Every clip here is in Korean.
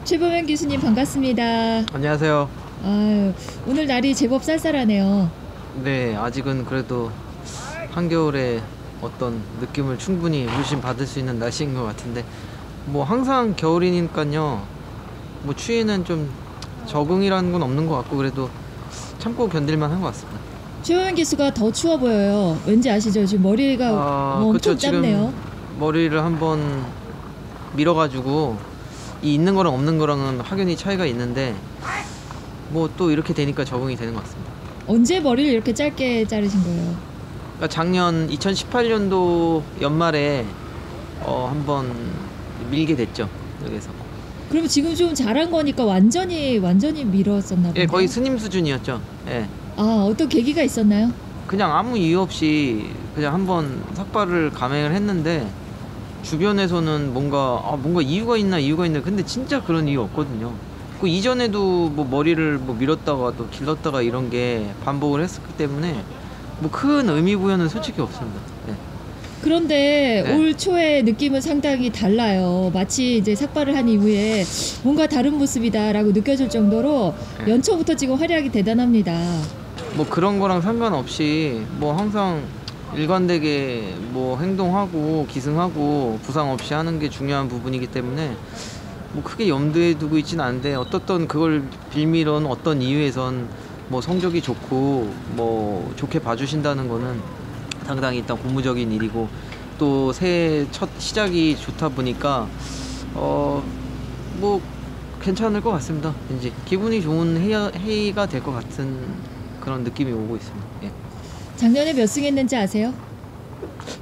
최범현 교수님 반갑습니다. 안녕하세요. 아유, 오늘 날이 제법 쌀쌀하네요. 네, 아직은 그래도 한겨울에 어떤 느낌을 충분히 물씬 받을 수 있는 날씨인 것 같은데, 뭐 항상 겨울이니까요, 뭐 추위는 좀 적응이라는 건 없는 것 같고, 그래도 참고 견딜만 한 것 같습니다. 최범현 교수가 더 추워 보여요. 왠지 아시죠? 지금 머리가 엄청 그쵸. 짧네요. 지금 머리를 한번 밀어가지고 이 있는 거랑 없는 거랑은 확연히 차이가 있는데, 뭐 또 이렇게 되니까 적응이 되는 것 같습니다. 언제 머리를 이렇게 짧게 자르신 거예요? 그러니까 작년 2018년도 연말에 한번 밀게 됐죠, 여기서. 그러면 지금 좀 자란 거니까 완전히 밀었었나 보네요. 예, 거의 스님 수준이었죠. 예. 아, 어떤 계기가 있었나요? 그냥 아무 이유 없이 그냥 한번 삭발을 감행을 했는데, 주변에서는 뭔가 이유가 있나 근데 진짜 그런 이유 없거든요. 그 이전에도 뭐 머리를 뭐 밀었다가 또 길렀다가 이런 게 반복을 했었기 때문에 뭐 큰 의미 부여는 솔직히 없습니다. 예. 그런데 네. 올 초의 느낌은 상당히 달라요. 마치 이제 삭발을 한 이후에 뭔가 다른 모습이다라고 느껴질 정도로 네. 연초부터 지금 활약이 대단합니다. 뭐 그런 거랑 상관없이 뭐 항상 일관되게 뭐 행동하고 기승하고 부상 없이 하는 게 중요한 부분이기 때문에 뭐 크게 염두에 두고 있진 않은데, 어떻든 그걸 빌미로는 어떤 이유에선 뭐 성적이 좋고 뭐 좋게 봐주신다는 거는 상당히 일단 고무적인 일이고, 또 새해 첫 시작이 좋다 보니까 뭐 괜찮을 것 같습니다. 왠지 기분이 좋은 해가 될 것 같은 그런 느낌이 오고 있습니다. 예. 작년에 몇 승 했는지 아세요?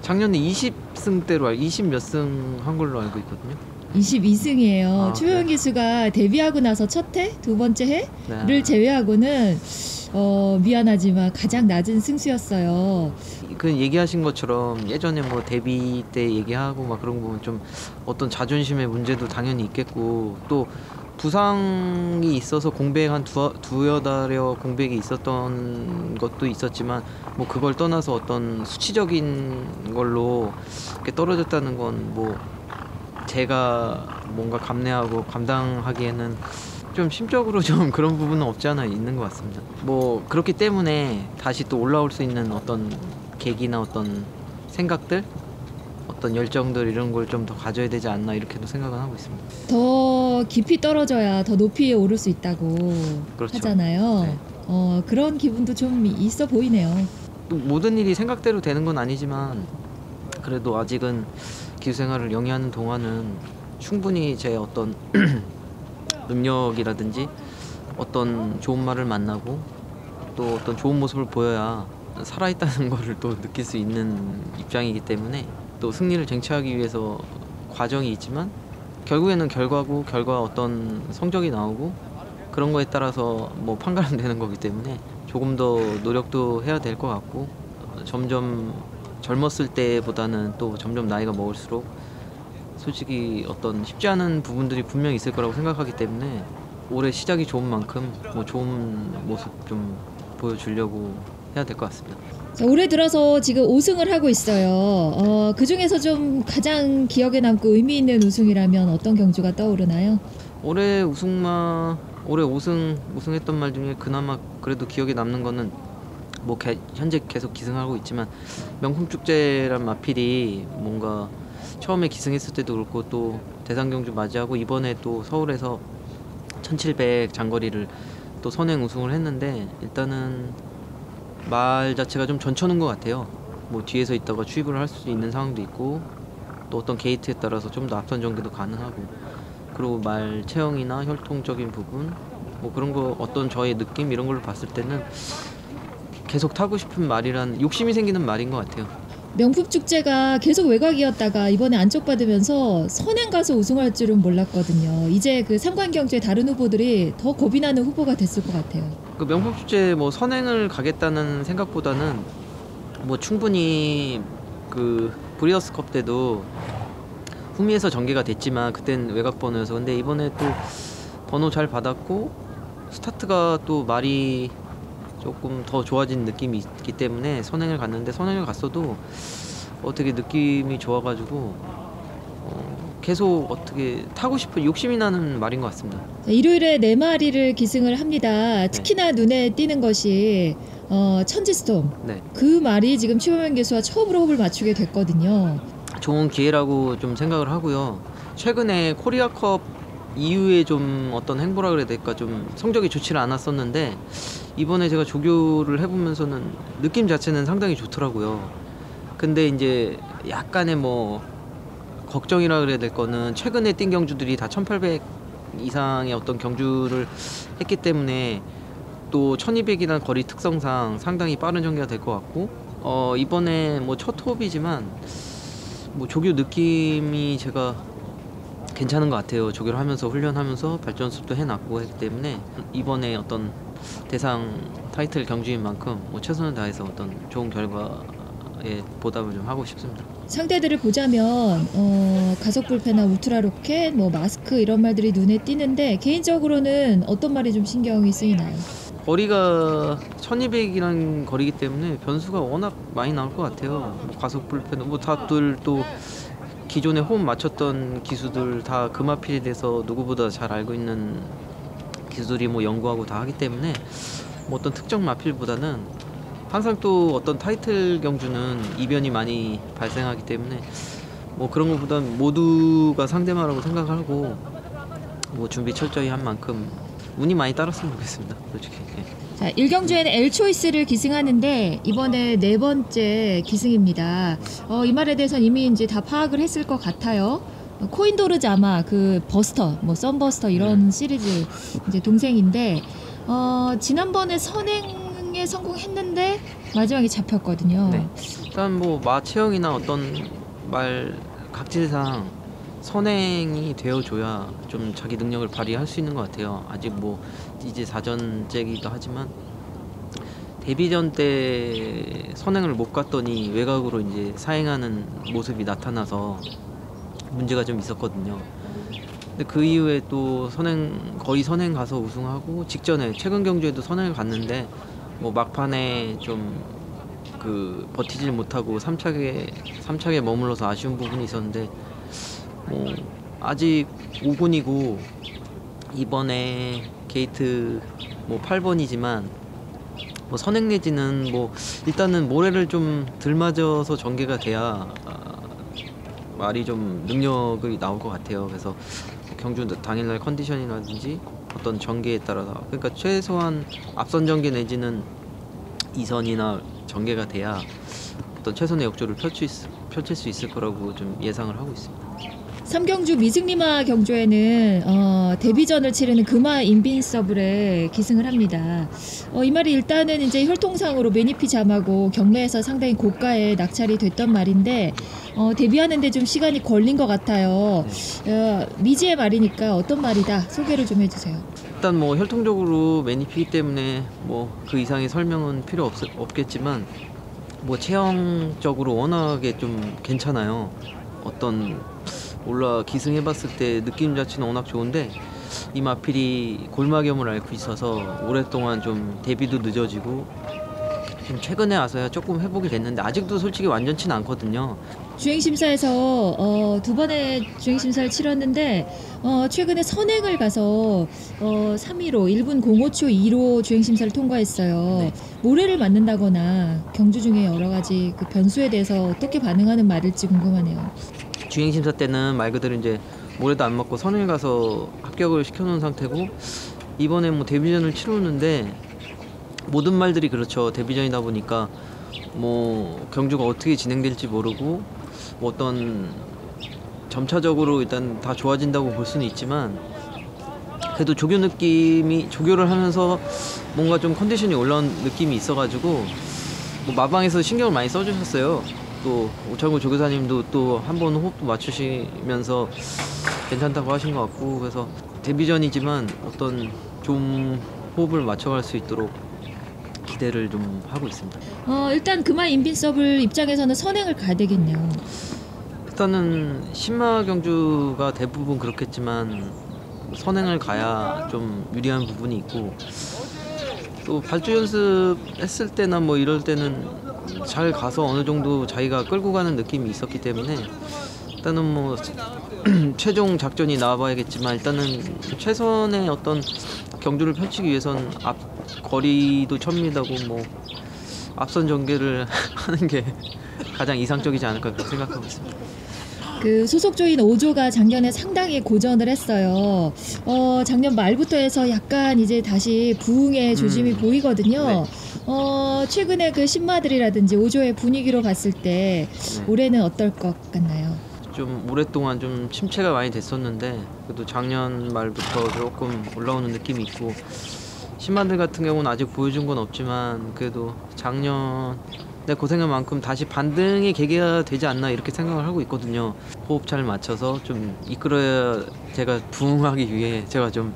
작년에 20승대로 20 몇 승 한 걸로 알고 있거든요. 22승이에요. 아, 최범현 네. 기수가 데뷔하고 나서 첫 해, 두 번째 해를 네. 제외하고는 미안하지만 가장 낮은 승수였어요. 그 얘기하신 것처럼 예전에 뭐 데뷔 때 얘기하고 막 그런 부분, 좀 어떤 자존심의 문제도 당연히 있겠고, 또 부상이 있어서 공백 한 두어 달여 공백이 있었던 것도 있었지만, 뭐 그걸 떠나서 어떤 수치적인 걸로 이렇게 떨어졌다는 건 뭐 제가 뭔가 감내하고 감당하기에는 좀 심적으로 좀 그런 부분은 없지 않아 있는 것 같습니다. 뭐 그렇기 때문에 다시 또 올라올 수 있는 어떤 계기나 어떤 생각들, 어떤 열정들, 이런 걸 좀 더 가져야 되지 않나, 이렇게도 생각은 하고 있습니다. 더 깊이 떨어져야 더 높이 오를 수 있다고 그렇죠. 하잖아요. 네. 그런 기분도 좀 있어 보이네요. 또 모든 일이 생각대로 되는 건 아니지만, 그래도 아직은 기술 생활을 영위하는 동안은 충분히 제 어떤 능력이라든지 어떤 좋은 말을 만나고 또 어떤 좋은 모습을 보여야 살아있다는 거를 또 느낄 수 있는 입장이기 때문에, 또 승리를 쟁취하기 위해서 과정이 있지만 결국에는 결과 어떤 성적이 나오고 그런 거에 따라서 뭐 판가름 되는 거기 때문에 조금 더 노력도 해야 될 것 같고, 점점 젊었을 때보다는 또 점점 나이가 먹을수록 솔직히 어떤 쉽지 않은 부분들이 분명히 있을 거라고 생각하기 때문에, 올해 시작이 좋은 만큼 뭐 좋은 모습 좀 보여주려고 해야 될 것 같습니다. 자, 올해 들어서 지금 5승을 하고 있어요. 그 중에서 좀 가장 기억에 남고 의미 있는 우승이라면 어떤 경주가 떠오르나요? 올해 5승 우승했던 말 중에 그나마 그래도 기억에 남는 거는, 뭐 현재 계속 기승하고 있지만 명품 축제란 마필이 뭔가 처음에 기승했을 때도 그렇고, 또 대상경주 맞이하고 이번에 또 서울에서 1700 장거리를 또 선행 우승을 했는데, 일단은 말 자체가 좀 전천후인 것 같아요. 뭐 뒤에서 있다가 추입을 할 수 있는 상황도 있고, 또 어떤 게이트에 따라서 좀 더 앞선 전개도 가능하고, 그리고 말 체형이나 혈통적인 부분, 뭐 그런 거, 어떤 저의 느낌 이런 걸로 봤을 때는 계속 타고 싶은 말이란, 욕심이 생기는 말인 것 같아요. 명품 축제가 계속 외곽이었다가 이번에 안쪽 받으면서 선행 가서 우승할 줄은 몰랐거든요. 이제 그 상관 경주의 다른 후보들이 더 겁이 나는 후보가 됐을 것 같아요. 그 명품 축제 뭐 선행을 가겠다는 생각보다는, 뭐 충분히 그 브리더스컵 때도 후미에서 전개가 됐지만 그땐 외곽 번호여서, 근데 이번에 또 번호 잘 받았고 스타트가 또 말이 조금 더 좋아진 느낌이 있기 때문에 선행을 갔는데, 선행을 갔어도 되게 느낌이 좋아가지고 계속 어떻게 타고 싶은 욕심이 나는 말인 것 같습니다. 일요일에 4마리를 기승을 합니다. 특히나 눈에 띄는 것이 천지스톰. 네, 그 말이 지금 최범현 교수와 처음으로 호흡을 맞추게 됐거든요. 좋은 기회라고 좀 생각을 하고요. 최근에 코리아컵 이후에 좀 어떤 행보라 그래야 될까 좀 성적이 좋지는 않았었는데 이번에 제가 조교를 해보면서는 느낌 자체는 상당히 좋더라고요. 근데 이제 약간의 뭐 걱정이라 그래야 될 거는 최근에 뛴 경주들이 다 1800 이상의 어떤 경주를 했기 때문에 또 1200이라는 거리 특성상 상당히 빠른 전개가 될 것 같고 이번에 뭐 첫 호흡이지만 뭐 조교 느낌이 제가 괜찮은 것 같아요. 조교를 하면서 훈련하면서 발전습도 해놨고 했기 때문에 이번에 어떤 대상 타이틀 경주인 만큼 뭐 최선을 다해서 어떤 좋은 결과에 보답을 좀 하고 싶습니다. 상대들을 보자면 가속 불패나 울트라 로켓, 뭐 마스크 이런 말들이 눈에 띄는데 개인적으로는 어떤 말이 좀 신경이 쓰이나요? 거리가 1200이라는 거리기 때문에 변수가 워낙 많이 나올 것 같아요. 뭐 가속 불펜 뭐 다들 또 기존에 호흡 맞췄던 기수들 다 금화필에 대해서 누구보다 잘 알고 있는 기수들이 뭐 연구하고 다 하기 때문에 뭐 어떤 특정 마필보다는 항상 또 어떤 타이틀 경주는 이변이 많이 발생하기 때문에 뭐 그런 것보다는 모두가 상대마라고 생각하고 뭐 준비 철저히 한 만큼 운이 많이 따랐으면 좋겠습니다. 솔직히. 예. 자, 1경주에는 엘초이스를 기승하는데 이번에 4번째 기승입니다. 이 말에 대해서는 이미 이제 다 파악을 했을 것 같아요. 코인도르자마 그 버스터, 뭐 썬버스터 이런 시리즈 이제 동생인데 지난번에 선행에 성공했는데 마지막에 잡혔거든요. 네. 일단 뭐 마체형이나 어떤 말 각질상 선행이 되어줘야 좀 자기 능력을 발휘할 수 있는 것 같아요. 아직 뭐 이제 4전째기도 하지만 데뷔전 때 선행을 못 갔더니 외곽으로 이제 사행하는 모습이 나타나서 문제가 좀 있었거든요. 근데 그 이후에 또 거의 선행 가서 우승하고 직전에 최근 경주에도 선행을 갔는데 뭐 막판에 좀 그 버티질 못하고 3착에 머물러서 아쉬운 부분이 있었는데 뭐 아직 5군이고 이번에 게이트 뭐 8번이지만 뭐 선행 내지는 뭐 일단은 모래를 좀 덜 맞아서 전개가 돼야 말이 좀 능력이 나올 것 같아요. 그래서 경주 당일날 컨디션이라든지 어떤 전개에 따라서 그러니까 최소한 앞선 전개 내지는 2선이나 전개가 돼야 어떤 최선의 역조를 펼칠 수 있을 거라고 좀 예상을 하고 있습니다. 3경주 미승리마 경주에는 데뷔전을 치르는 금화 인빈서블에 기승을 합니다. 이 말이 일단은 이제 혈통상으로 매니피 잠하고 경매에서 상당히 고가에 낙찰이 됐던 말인데 데뷔하는데 좀 시간이 걸린 것 같아요. 미지의 말이니까 어떤 말이다 소개를 좀 해주세요. 일단 뭐 혈통적으로 매니피이기 때문에 뭐 그 이상의 설명은 필요 없겠지만 뭐 체형적으로 워낙에 좀 괜찮아요. 어떤 기승해봤을 때 느낌 자체는 워낙 좋은데 이 마필이 골마겸을 앓고 있어서 오랫동안 좀 데뷔도 늦어지고 좀 최근에 와서야 조금 회복이 됐는데 아직도 솔직히 완전치는 않거든요. 주행심사에서 두 번의 주행심사를 치렀는데 최근에 선행을 가서 3위로 1분 05초 2로 주행심사를 통과했어요. 네. 모래를 맞는다거나 경주 중에 여러 가지 그 변수에 대해서 어떻게 반응하는 말일지 궁금하네요. 주행심사 때는 말 그대로 이제 모래도 안 맞고 선을 가서 합격을 시켜놓은 상태고 이번에 뭐 데뷔전을 치르는데 모든 말들이 그렇죠. 데뷔전이다 보니까 뭐 경주가 어떻게 진행될지 모르고 뭐 어떤 점차적으로 일단 다 좋아진다고 볼 수는 있지만 그래도 조교를 하면서 뭔가 좀 컨디션이 올라온 느낌이 있어가지고 뭐 마방에서 신경을 많이 써주셨어요. 또 오창구 조교사님도 또 한 번 호흡도 맞추시면서 괜찮다고 하신 것 같고 그래서 데뷔전이지만 어떤 좀 호흡을 맞춰갈 수 있도록 기대를 좀 하고 있습니다. 일단 금화 인빈서블 입장에서는 선행을 가야 되겠네요. 일단은 신마 경주가 대부분 그렇겠지만 선행을 가야 좀 유리한 부분이 있고 또 발주 연습했을 때나 뭐 이럴 때는 잘 가서 어느 정도 자기가 끌고 가는 느낌이 있었기 때문에 일단은 뭐 최종 작전이 나와봐야겠지만 일단은 최선의 어떤 경주를 펼치기 위해선 앞 거리도 1000m고 뭐 앞선 전개를 하는 게 가장 이상적이지 않을까 그렇게 생각하고 있습니다. 그 소속 조인 5조가 작년에 상당히 고전을 했어요. 작년 말부터 해서 약간 이제 다시 부흥의 조짐이 보이거든요. 네. 최근에 그 신마들이라든지 5조의 분위기로 봤을 때 네. 올해는 어떨 것 같나요? 좀 오랫동안 좀 침체가 많이 됐었는데 그래도 작년 말부터 조금 올라오는 느낌이 있고 신마들 같은 경우는 아직 보여준 건 없지만 그래도 작년 내 고생한 만큼 다시 반등의 계기가 되지 않나 이렇게 생각을 하고 있거든요. 호흡 잘 맞춰서 좀 이끌어야 제가 부응하기 위해 제가 좀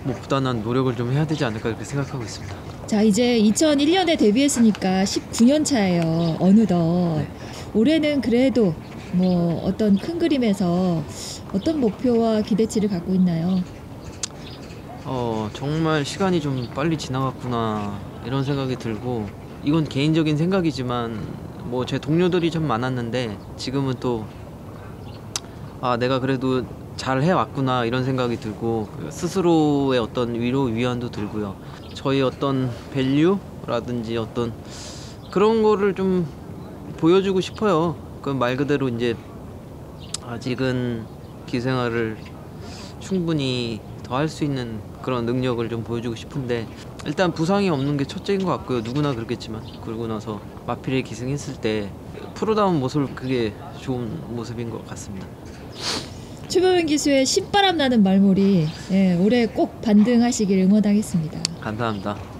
뭐 부단한 노력을 좀 해야 되지 않을까 이렇게 생각하고 있습니다. 자, 이제 2001년에 데뷔했으니까 19년 차예요. 어느덧. 네. 올해는 그래도 뭐 어떤 큰 그림에서 어떤 목표와 기대치를 갖고 있나요? 정말 시간이 좀 빨리 지나갔구나 이런 생각이 들고 이건 개인적인 생각이지만 뭐 제 동료들이 좀 많았는데 지금은 또 내가 그래도 잘 해왔구나 이런 생각이 들고 스스로의 어떤 위로 위안도 들고요. 저희 어떤 밸류라든지 어떤 그런 거를 좀 보여주고 싶어요. 그 말 그대로 이제 아직은 기생활을 충분히 더 할 수 있는 그런 능력을 좀 보여주고 싶은데 일단 부상이 없는 게 첫째인 것 같고요. 누구나 그렇겠지만 그러고 나서 마필에 기승했을 때 프로다운 모습 그게 좋은 모습인 것 같습니다. 최범현 기수의 신바람 나는 말머리 올해 꼭 반등하시길 응원하겠습니다. 감사합니다.